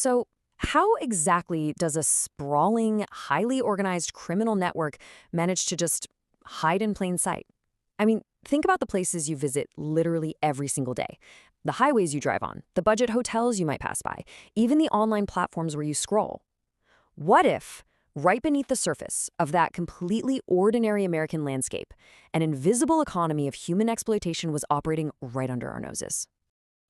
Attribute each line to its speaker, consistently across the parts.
Speaker 1: So, how exactly does a sprawling, highly organized criminal network manage to just hide in plain sight? I mean, think about the places you visit literally every single day. The highways you drive on, the budget hotels you might pass by, even the online platforms where you scroll. What if, right beneath the surface of that completely ordinary American landscape, an invisible economy of human exploitation was operating right under our noses?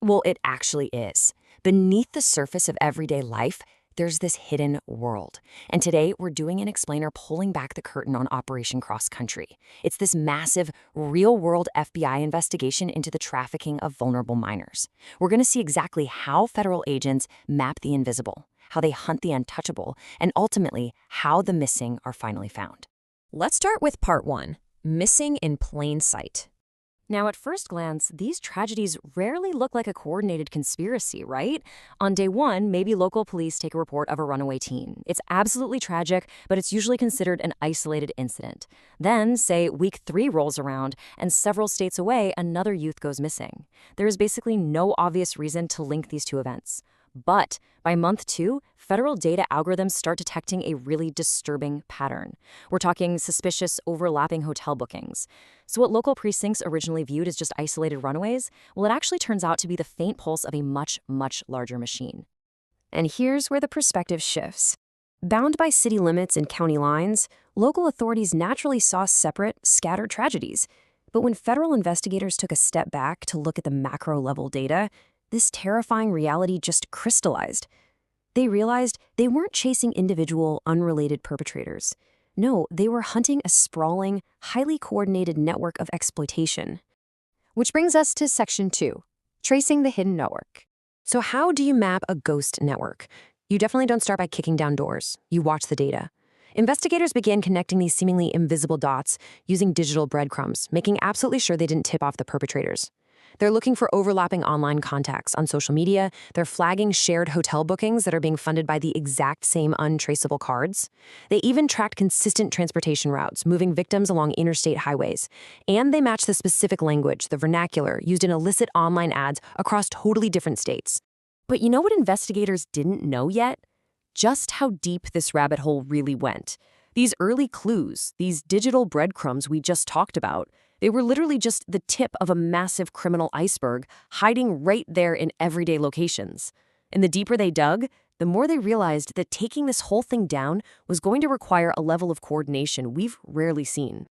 Speaker 2: Well, it actually is. Beneath the surface of everyday life, there's this hidden world. And today, we're doing an explainer pulling back the curtain on Operation Cross Country. It's this massive, real-world FBI investigation into the trafficking of vulnerable minors. We're going to see exactly how federal agents map the invisible, how they hunt the untouchable, and ultimately, how the missing are finally found.
Speaker 1: Let's start with part one, missing in plain sight. Now, at first glance, these tragedies rarely look like a coordinated conspiracy, right? On day one, maybe local police take a report of a runaway teen. It's absolutely tragic, but it's usually considered an isolated incident. Then, say, week 3 rolls around, and several states away, another youth goes missing. There is basically no obvious reason to link these two events. But by month 2, federal data algorithms start detecting a really disturbing pattern. We're talking suspicious overlapping hotel bookings. So what local precincts originally viewed as just isolated runaways, well, it actually turns out to be the faint pulse of a much, much larger machine. And here's where the perspective shifts. Bound by city limits and county lines, local authorities naturally saw separate, scattered tragedies. But when federal investigators took a step back to look at the macro-level data, this terrifying reality just crystallized. They realized they weren't chasing individual, unrelated perpetrators. No, they were hunting a sprawling, highly coordinated network of exploitation. Which brings us to section 2, tracing the hidden network. So how do you map a ghost network? You definitely don't start by kicking down doors. You watch the data. Investigators began connecting these seemingly invisible dots using digital breadcrumbs, making absolutely sure they didn't tip off the perpetrators. They're looking for overlapping online contacts on social media. They're flagging shared hotel bookings that are being funded by the exact same untraceable cards. They even tracked consistent transportation routes, moving victims along interstate highways. And they matched the specific language, the vernacular, used in illicit online ads across totally different states. But you know what investigators didn't know yet? Just how deep this rabbit hole really went. These early clues, these digital breadcrumbs we just talked about, they were literally just the tip of a massive criminal iceberg hiding right there in everyday locations. And the deeper they dug, the more they realized that taking this whole thing down was going to require a level of coordination we've rarely seen.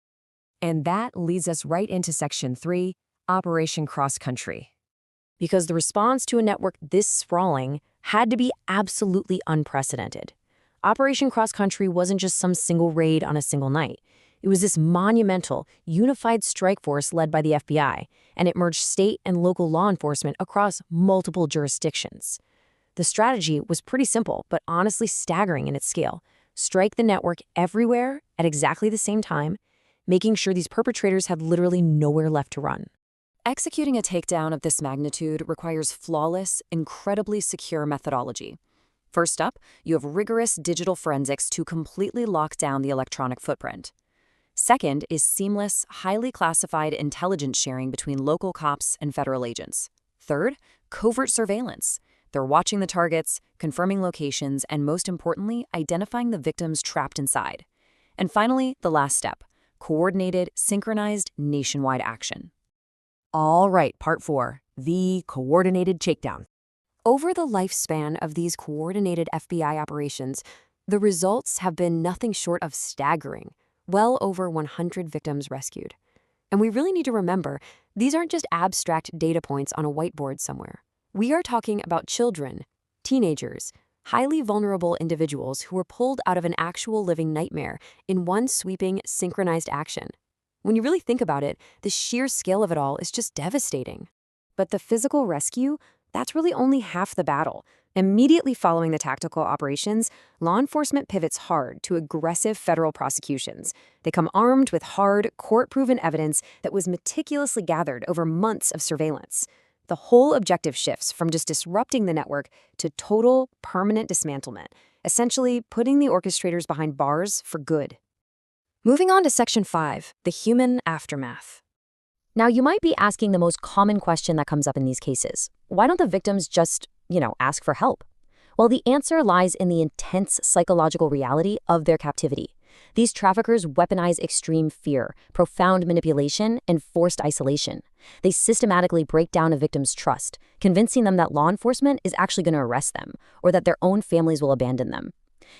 Speaker 1: And that leads us right into section 3, Operation Cross Country. Because the response to a network this sprawling had to be absolutely unprecedented. Operation Cross Country wasn't just some single raid on a single night. It was this monumental, unified strike force led by the FBI, and it merged state and local law enforcement across multiple jurisdictions. The strategy was pretty simple, but honestly staggering in its scale. Strike the network everywhere at exactly the same time, making sure these perpetrators had literally nowhere left to run. Executing a takedown of this magnitude requires flawless, incredibly secure methodology. First up, you have rigorous digital forensics to completely lock down the electronic footprint. Second is seamless, highly classified intelligence sharing between local cops and federal agents. Third, covert surveillance. They're watching the targets, confirming locations, and most importantly, identifying the victims trapped inside. And finally, the last step, coordinated, synchronized, nationwide action.
Speaker 2: All right, part 4, the coordinated shakedown.
Speaker 1: Over the lifespan of these coordinated FBI operations, the results have been nothing short of staggering. Well over 100 victims rescued. And we really need to remember, these aren't just abstract data points on a whiteboard somewhere. We are talking about children, teenagers, highly vulnerable individuals who were pulled out of an actual living nightmare in one sweeping, synchronized action. When you really think about it, the sheer scale of it all is just devastating. But the physical rescue, that's really only half the battle. Immediately following the tactical operations, law enforcement pivots hard to aggressive federal prosecutions. They come armed with hard, court-proven evidence that was meticulously gathered over months of surveillance. The whole objective shifts from just disrupting the network to total, permanent dismantlement, essentially putting the orchestrators behind bars for good. Moving on to Section 5, the human aftermath. Now, you might be asking the most common question that comes up in these cases. Why don't the victims just, ask for help? Well, the answer lies in the intense psychological reality of their captivity. These traffickers weaponize extreme fear, profound manipulation, and forced isolation. They systematically break down a victim's trust, convincing them that law enforcement is actually going to arrest them, or that their own families will abandon them.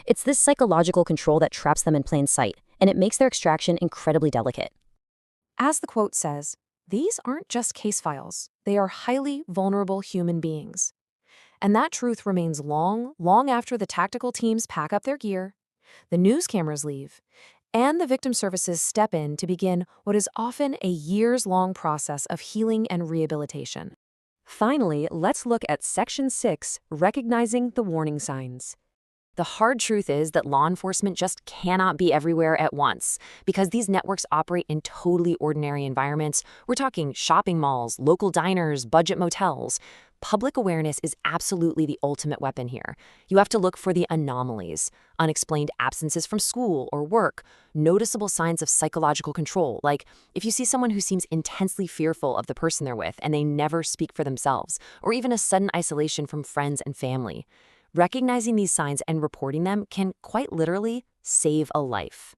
Speaker 1: It's this psychological control that traps them in plain sight, and it makes their extraction incredibly delicate.
Speaker 3: As the quote says, these aren't just case files. They are highly vulnerable human beings. And that truth remains long after the tactical teams pack up their gear, the news cameras leave, and the victim services step in to begin what is often a years-long process of healing and rehabilitation.
Speaker 1: Finally, let's look at Section 6, Recognizing the Warning Signs.
Speaker 2: The hard truth is that law enforcement just cannot be everywhere at once because these networks operate in totally ordinary environments. We're talking shopping malls, local diners, budget motels. Public awareness is absolutely the ultimate weapon here. You have to look for the anomalies, unexplained absences from school or work, noticeable signs of psychological control, like if you see someone who seems intensely fearful of the person they're with and they never speak for themselves, or even a sudden isolation from friends and family. Recognizing these signs and reporting them can quite literally save a life.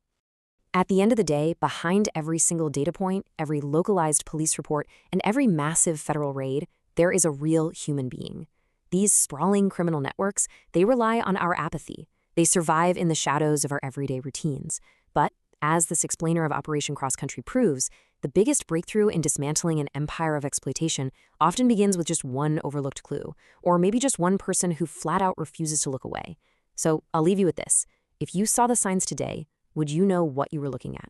Speaker 2: At the end of the day, behind every single data point, every localized police report, and every massive federal raid, there is a real human being. These sprawling criminal networks, they rely on our apathy. They survive in the shadows of our everyday routines. But, as this explainer of Operation Cross Country proves, the biggest breakthrough in dismantling an empire of exploitation often begins with just one overlooked clue, or maybe just one person who flat out refuses to look away. So I'll leave you with this. If you saw the signs today, would you know what you were looking at?